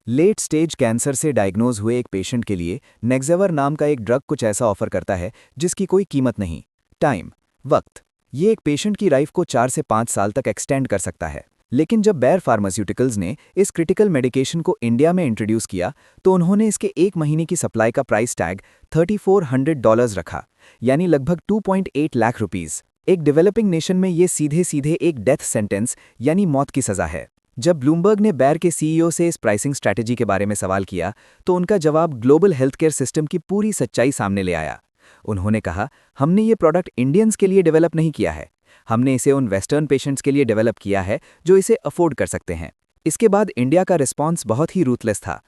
Late stage cancer से diagnose हुए एक पेशेंट के लिए नेक्सेवर नाम का एक ड्रग कुछ ऐसा ऑफर करता है जिसकी कोई कीमत नहीं। टाइम, वक्त, ये एक पेशेंट की लाइफ को 4 से 5 साल तक एक्सटेंड कर सकता है। लेकिन जब बैर फार्मास्यूटिकल्स ने इस क्रिटिकल मेडिकेशन को इंडिया में इंट्रोड्यूस किया तो उन्होंने इसके 1 महीने की सप्लाई का प्राइस टैग $3400 रखा, यानी लगभग 2.8 लाख रुपीस। एक डेवलपिंग नेशन में ये सीधे सीधे एक डेथ सेंटेंस यानी मौत की सज़ा है। जब ब्लूमबर्ग ने बैर के सीईओ से इस प्राइसिंग स्ट्रैटेजी के बारे में सवाल किया तो उनका जवाब ग्लोबल हेल्थकेयर सिस्टम की पूरी सच्चाई सामने ले आया। उन्होंने कहा, हमने ये प्रोडक्ट इंडियंस के लिए डेवलप नहीं किया है, हमने इसे उन वेस्टर्न पेशेंट्स के लिए डेवलप किया है जो इसे अफोर्ड कर सकते हैं। इसके बाद इंडिया का रिस्पॉन्स बहुत ही रूथलेस था।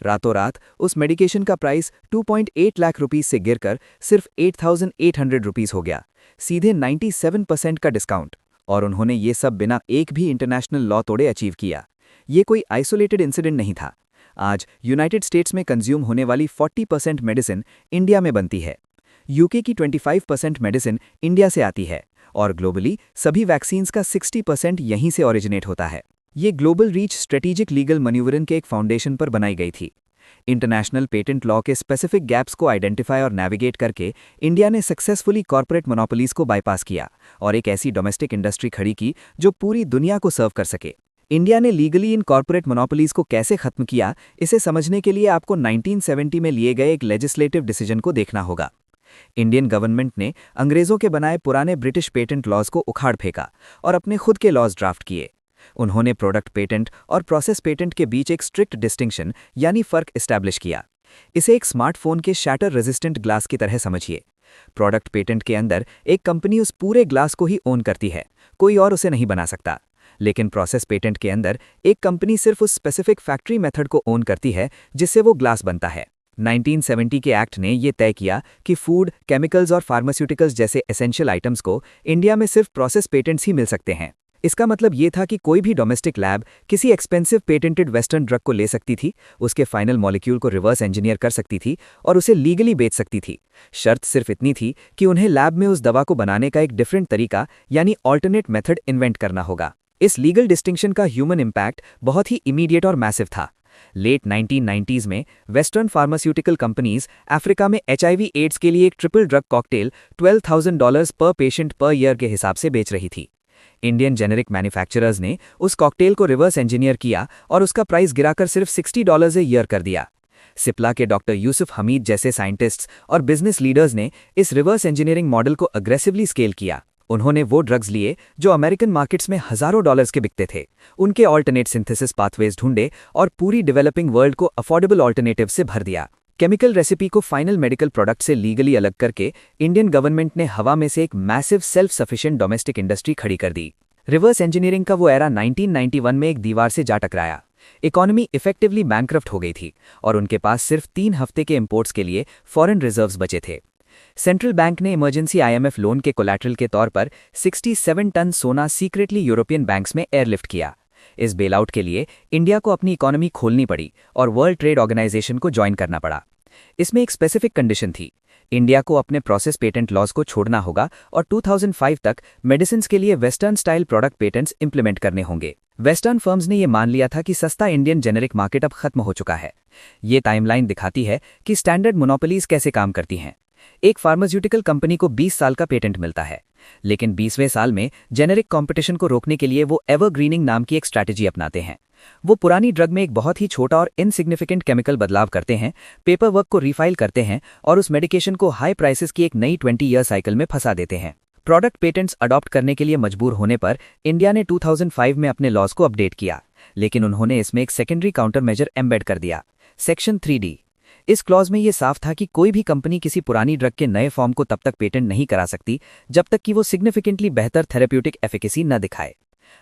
रातों रात उस मेडिकेशन का प्राइस 2.8 लाख रुपीस से गिरकर सिर्फ 8,800 रुपीस हो गया, सीधे 97% का डिस्काउंट। और उन्होंने ये सब बिना एक भी इंटरनेशनल लॉ तोड़े अचीव किया। ये कोई आइसोलेटेड इंसिडेंट नहीं था। आज यूनाइटेड स्टेट्स में कंज्यूम होने वाली 40% मेडिसिन इंडिया में बनती है। यूके की 25% मेडिसिन इंडिया से आती है और ग्लोबली सभी वैक्सीन्स का 60% यहीं से ओरिजिनेट होता है। ये ग्लोबल रीच स्ट्रेटेजिक लीगल मैन्यूवरन के एक फाउंडेशन पर बनाई गई थी। इंटरनेशनल पेटेंट लॉ के स्पेसिफिक गैप्स को आइडेंटिफाई और नेविगेट करके इंडिया ने सक्सेसफुली कॉर्पोरेट मोनोपोलीज को बाईपास किया और एक ऐसी डोमेस्टिक इंडस्ट्री खड़ी की जो पूरी दुनिया को सर्व कर सके। इंडिया ने लीगली इन कॉर्पोरेट मोनोपोलीज को कैसे खत्म किया, इसे समझने के लिए आपको 1970 में लिए गए एक लेजिस्लेटिव डिसीजन को देखना होगा। इंडियन गवर्नमेंट ने अंग्रेजों के बनाए पुराने ब्रिटिश पेटेंट लॉज को उखाड़ फेंका और अपने खुद के लॉज ड्राफ्ट किए। उन्होंने प्रोडक्ट पेटेंट और प्रोसेस पेटेंट के बीच एक स्ट्रिक्ट डिस्टिंक्शन यानी फर्क एस्टैब्लिश किया। इसे एक स्मार्टफोन के शैटर रेजिस्टेंट ग्लास की तरह समझिए। प्रोडक्ट पेटेंट के अंदर एक कंपनी उस पूरे ग्लास को ही ओन करती है, कोई और उसे नहीं बना सकता। लेकिन प्रोसेस पेटेंट के अंदर एक कंपनी सिर्फ उस स्पेसिफिक फैक्ट्री मेथड को ओन करती है जिससे वो ग्लास बनता है। 1970 के एक्ट ने यह तय किया कि फूड, केमिकल्स और फार्मास्यूटिकल्स जैसे एसेंशियल आइटम्स को इंडिया में सिर्फ प्रोसेस पेटेंट्स ही मिल सकते हैं। इसका मतलब ये था कि कोई भी डोमेस्टिक लैब किसी एक्सपेंसिव पेटेंटेड वेस्टर्न ड्रग को ले सकती थी, उसके फाइनल मॉलिक्यूल को रिवर्स इंजीनियर कर सकती थी और उसे लीगली बेच सकती थी। शर्त सिर्फ इतनी थी कि उन्हें लैब में उस दवा को बनाने का एक डिफरेंट तरीका यानी ऑल्टरनेट मेथड इन्वेंट करना होगा। इस लीगल डिस्टिंक्शन का ह्यूमन इम्पैक्ट बहुत ही इमीडिएट और मैसिव था। लेट 1990s में वेस्टर्न फार्मास्यूटिकल कंपनीज अफ्रीका में HIV एड्स के लिए एक ट्रिपल ड्रग कॉकटेल $12,000 पर पेशेंट पर ईयर के हिसाब से बेच रही थी। इंडियन जेनेरिक मैन्युफैक्चरर्स ने उस कॉकटेल को रिवर्स इंजीनियर किया और उसका प्राइस गिराकर सिर्फ $60 ए ईयर कर दिया। सिप्ला के डॉक्टर यूसुफ हमीद जैसे साइंटिस्ट्स और बिजनेस लीडर्स ने इस रिवर्स इंजीनियरिंग मॉडल को अग्रेसिवली स्केल किया। उन्होंने वो ड्रग्स लिए जो अमेरिकन मार्केट्स में हजारों डॉलर्स के बिकते थे, उनके ऑल्टरनेट सिंथेसिस पाथवेज ढूंढे और पूरी डेवलपिंग वर्ल्ड को अफोर्डेबल ऑल्टरनेटिव से भर दिया। केमिकल रेसिपी को फाइनल मेडिकल प्रोडक्ट से लीगली अलग करके इंडियन गवर्नमेंट ने हवा में से एक massive self sufficient domestic industry खड़ी कर दी। रिवर्स इंजीनियरिंग का वो एरा 1991 में एक दीवार से जा टकराया। इकोनॉमी इफेक्टिवली बैंकरप्ट हो गई थी और उनके पास सिर्फ 3 हफ्ते के इंपोर्ट्स के लिए फॉरेन रिजर्व्स बचे थे। सेंट्रल बैंक ने इमरजेंसी IMF लोन के कोलैटरल के तौर पर 67 टन सोना सीक्रेटली यूरोपियन बैंक्स में एयरलिफ्ट किया। इस बेलआउट के लिए इंडिया को अपनी इकोनॉमी खोलनी पड़ी और वर्ल्ड ट्रेड ऑर्गेनाइजेशन को ज्वाइन करना पड़ा। इसमें एक स्पेसिफिक कंडीशन थी, इंडिया को अपने प्रोसेस पेटेंट लॉज को छोड़ना होगा और 2005 तक मेडिसिन के लिए western style product patents implement करने होंगे। वेस्टर्न फर्म्स ने यह मान लिया था कि सस्ता इंडियन जेनेरिक मार्केट अब खत्म हो चुका है। ये टाइमलाइन दिखाती है कि स्टैंडर्ड मोनोपोलीज कैसे काम करती हैं। एक फार्मास्यूटिकल कंपनी को 20 साल का पेटेंट मिलता है, लेकिन 20वें साल में जेनेरिक कंपटीशन को रोकने के लिए वो एवरग्रीनिंग नाम की एक स्ट्रैटेजी अपनाते हैं। वो पुरानी ड्रग में एक बहुत ही छोटा और इनसिग्निफिकेंट केमिकल बदलाव करते हैं, पेपर वर्क को रीफाइल करते हैं और उस मेडिकेशन को हाई प्राइसेस की एक नई 20 ईयर साइकिल में फंसा देते हैं। प्रोडक्ट पेटेंट्स अडॉप्ट करने के लिए मजबूर होने पर इंडिया ने 2005 में अपने लॉज को अपडेट किया, लेकिन उन्होंने इसमें एक सेकेंडरी काउंटर मेजर एम्बेड कर दिया, सेक्शन 3D। इस क्लॉज में ये साफ था कि कोई भी कंपनी किसी पुरानी ड्रग के नए फॉर्म को तब तक पेटेंट नहीं करा सकती जब तक कि वो सिग्निफिकेंटली बेहतर थेरेप्यूटिक एफिकेसी न दिखाए।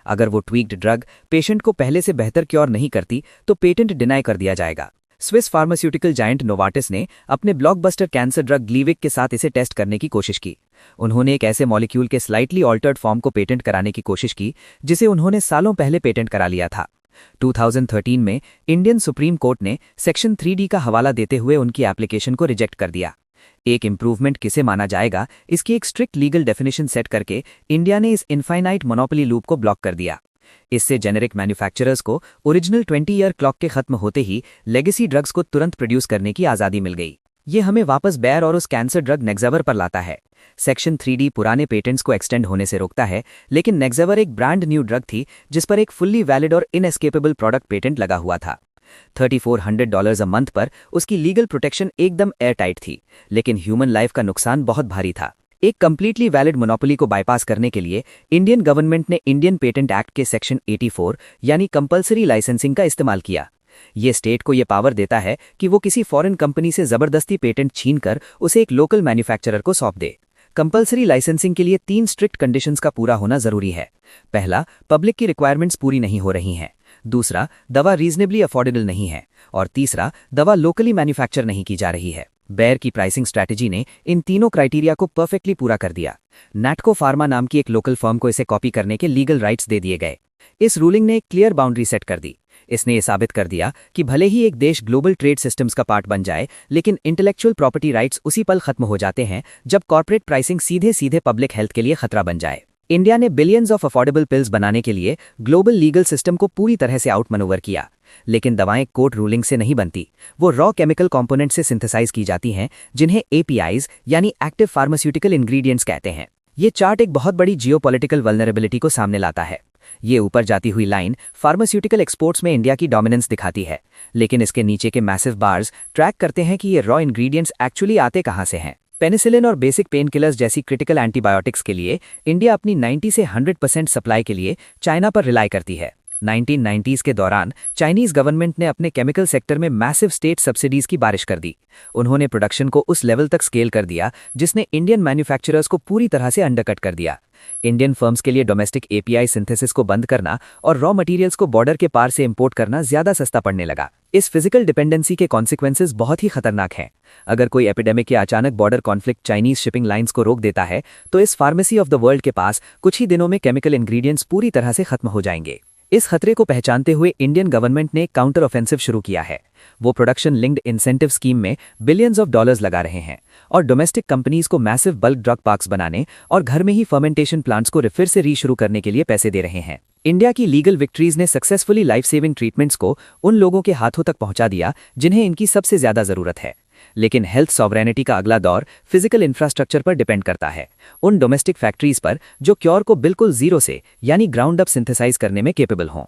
अगर वो ट्वीक्ड ड्रग पेशेंट को पहले से बेहतर क्योर नहीं करती तो पेटेंट डिनाई कर दिया जाएगा। स्विस फार्मास्यूटिकल जायंट नोवार्टिस ने अपने ब्लॉकबस्टर कैंसर ड्रग ग्लीविक के साथ इसे टेस्ट करने की कोशिश की। उन्होंने एक ऐसे मॉलिक्यूल के स्लाइटली ऑल्टर्ड फॉर्म को पेटेंट कराने की कोशिश की जिसे उन्होंने सालों पहले पेटेंट करा लिया था। 2013 में इंडियन सुप्रीम कोर्ट ने सेक्शन 3D का हवाला देते हुए उनकी एप्लीकेशन को रिजेक्ट कर दिया। एक इंप्रूवमेंट किसे माना जाएगा, इसकी एक स्ट्रिक्ट लीगल डेफिनेशन सेट करके इंडिया ने इस इनफाइनाइट मोनोपोली लूप को ब्लॉक कर दिया। इससे जेनेरिक मैन्युफैक्चरर्स को ओरिजिनल 20 ईयर क्लॉक के खत्म होते ही लेगेसी ड्रग्स को तुरंत प्रोड्यूस करने की आज़ादी मिल गई। ये हमें वापस बैर और उस कैंसर ड्रग नेक्सेवर पर लाता है। सेक्शन 3D पुराने पेटेंट्स को एक्सटेंड होने से रोकता है, लेकिन नेक्सेवर एक ब्रांड न्यू ड्रग थी जिस पर एक फुल्ली वैलिड और इनएस्केपेबल प्रोडक्ट पेटेंट लगा हुआ था। $3400 अ मंथ पर उसकी लीगल प्रोटेक्शन एकदम एयर टाइट थी, लेकिन ह्यूमन लाइफ का नुकसान बहुत भारी था। एक कंप्लीटली वैलिड मोनोपोली को बाईपास करने के लिए इंडियन गवर्नमेंट ने इंडियन पेटेंट एक्ट के सेक्शन 84 यानी कंपल्सरी लाइसेंसिंग का इस्तेमाल किया। ये स्टेट को ये पावर देता है कि वो किसी फॉरेन कंपनी से जबरदस्ती पेटेंट छीनकर उसे एक लोकल मैन्युफैक्चरर को सौंप दे। कंपल्सरी लाइसेंसिंग के लिए 3 स्ट्रिक्ट कंडीशंस का पूरा होना जरूरी है। पहला, पब्लिक की रिक्वायरमेंट्स पूरी नहीं हो रही हैं। दूसरा, दवा रीजनेबली अफोर्डेबल नहीं है। और तीसरा, दवा लोकली मैन्युफैक्चर नहीं की जा रही है। बेयर की प्राइसिंग स्ट्रैटेजी ने इन तीनों क्राइटेरिया को परफेक्टली पूरा कर दिया। नैटको फार्मा नाम की एक लोकल फर्म को इसे कॉपी करने के लीगल राइट्स दे दिए गए। इस रूलिंग ने एक क्लियर बाउंड्री सेट कर दी। इसने ये साबित कर दिया कि भले ही एक देश ग्लोबल ट्रेड सिस्टम्स का पार्ट बन जाए, लेकिन इंटेलेक्चुअल प्रॉपर्टी राइट्स उसी पल खत्म हो जाते हैं जब कॉर्पोरेट प्राइसिंग सीधे सीधे पब्लिक हेल्थ के लिए खतरा बन जाए। इंडिया ने बिलियंस ऑफ अफोर्डेबल पिल्स बनाने के लिए ग्लोबल लीगल सिस्टम को पूरी तरह से आउट मनूवर किया, लेकिन दवाएं कोर्ट रूलिंग से नहीं बनती। वो रॉ केमिकल कंपोनेंट से सिंथेसाइज की जाती हैं, जिन्हें APIs यानी एक्टिव फार्मास्यूटिकल इंग्रेडिएंट्स कहते हैं। ये चार्ट एक बहुत बड़ी जियोपॉलिटिकल वल्नरेबिलिटी को सामने लाता है। ये ऊपर जाती हुई लाइन फार्मास्यूटिकल एक्सपोर्ट्स में इंडिया की डोमिनेंस दिखाती है, लेकिन इसके नीचे के मैसिव बार्स ट्रैक करते हैं कि ये रॉ इंग्रेडिएंट्स एक्चुअली आते कहां से हैं। पेनिसिलिन और बेसिक पेन किलर्स जैसी क्रिटिकल एंटीबायोटिक्स के लिए इंडिया अपनी 90 से 100% सप्लाई के लिए चाइना पर रिलाई करती है। 1990s के दौरान चाइनीज गवर्नमेंट ने अपने केमिकल सेक्टर में मैसिव स्टेट सब्सिडीज की बारिश कर दी। उन्होंने प्रोडक्शन को उस लेवल तक स्केल कर दिया जिसने इंडियन मैन्युफैक्चरर्स को पूरी तरह से अंडरकट कर दिया। इंडियन फर्म्स के लिए डोमेस्टिक API सिंथेसिस को बंद करना और रॉ मटेरियल्स को बॉर्डर के पार से इंपोर्ट करना ज्यादा सस्ता पड़ने लगा। इस फिजिकल डिपेंडेंसी के कॉन्सिक्वेंसेस बहुत ही खतरनाक हैं। अगर कोई एपिडेमिक या अचानक border conflict Chinese shipping lines को रोक देता है, तो इस फार्मेसी ऑफ द वर्ल्ड के पास कुछ ही दिनों में केमिकल इंग्रेडिएंट्स पूरी तरह से खत्म हो जाएंगे। इस खतरे को पहचानते हुए इंडियन गवर्नमेंट ने काउंटर ऑफेंसिव शुरू किया है। वो प्रोडक्शन लिंक्ड इंसेंटिव स्कीम में बिलियंस ऑफ डॉलर्स लगा रहे हैं और डोमेस्टिक कंपनीज को मैसिव बल्क ड्रग पार्क्स बनाने और घर में ही फर्मेंटेशन प्लांट्स को फिर से रीशुरू करने के लिए पैसे दे रहे हैं। इंडिया की लीगल विक्ट्रीज ने सक्सेसफुली लाइफ सेविंग ट्रीटमेंट्स को उन लोगों के हाथों तक पहुंचा दिया जिन्हें इनकी सबसे ज्यादा जरूरत है। लेकिन हेल्थ सॉवरेनिटी का अगला दौर फिजिकल इंफ्रास्ट्रक्चर पर डिपेंड करता है, उन डोमेस्टिक फैक्ट्रीज पर जो क्योर को बिल्कुल जीरो से यानी ग्राउंड अप सिंथेसाइज करने में केपेबल हों।